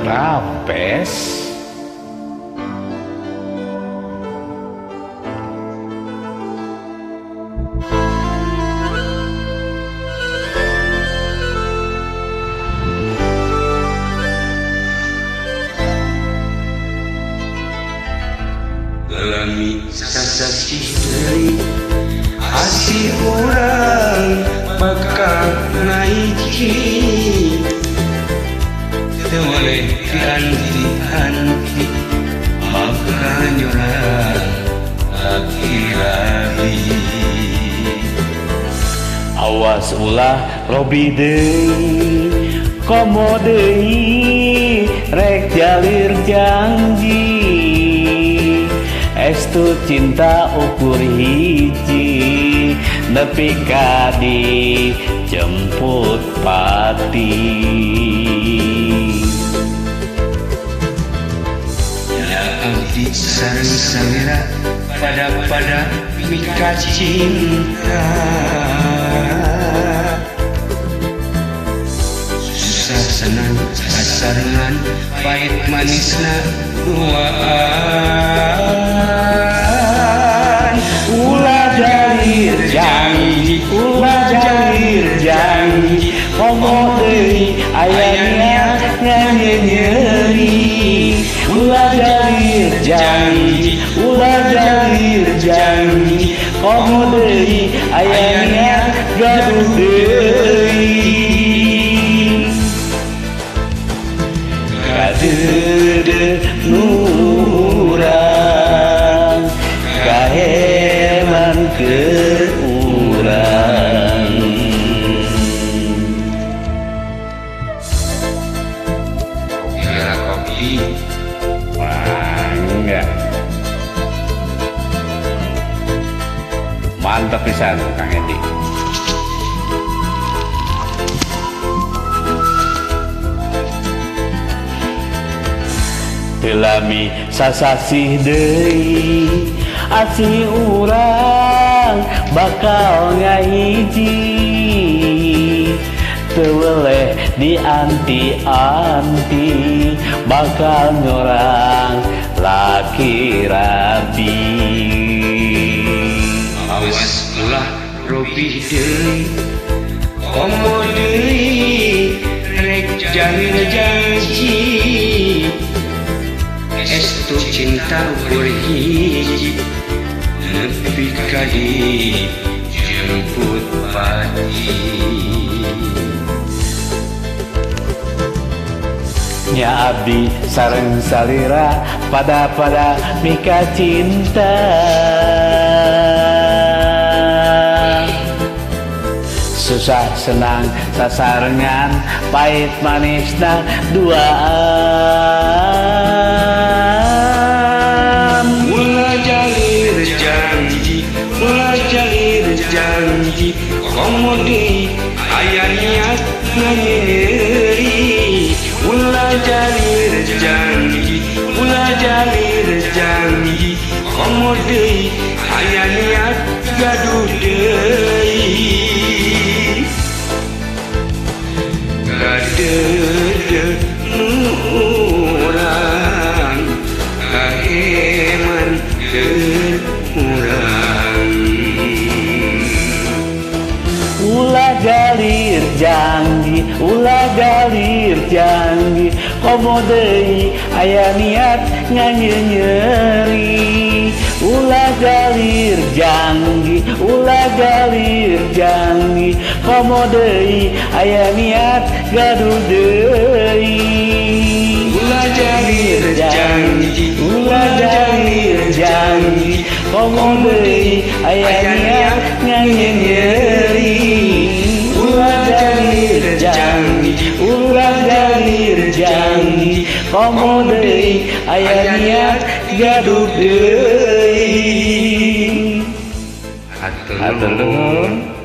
rapes. Lami sasasih dari asih orang bakal naiki boleh dianti-anti makanya orang laki-laki. Awas ulah Robi deui komo deui rek jalir janji estu cinta ukur hiji nepi ka dijemput pati. Ya abdi sareng salira pada mika cinta susah senang sasarengan pahit manisna duaan. Ulah jalir janji, ulah jalir janji, komo deui aya niat nganyeuri. Ulah jalir janji, ulah jalir janji, komo deui aya niat gaduh deui. Kadeudeut nurang kaheman keur urang. Kira kopi Mangga. Mantap pisan Kang Edi. Lami sasasih deui asih urang bakal ngahiji teu weleh dianti-anti bakal nyorang laki rabi. awas ulah Robi deui komo deui rek jalir janji estu cinta ukur hiji nepi ka dijemput pati. Nya abdi sareng salira pada mika cinta susah senang sasarengan pahit manisna duaan. Ulah jalir janji, ulah jalir janji, komo deui aya niat nganyeuri. Ulah jalir janji, ulah jalir janji, komo deui aya niat gaduh deui. Kadeudeut nurang kaheman keur urang. Ulah jalir janji, ulah jalir janji, komo deui aya niat nganyeuri. Ulah jalir janji, ulah jalir janji, komo deui aya niat gaduh deui. Ulah jalir janji, ulah jalir janji, komo deui aya niat nganyeuri. Ulah jalir janji, ulah jalir janji, komo deui aya niat gaduh deui. Hatur nuhun.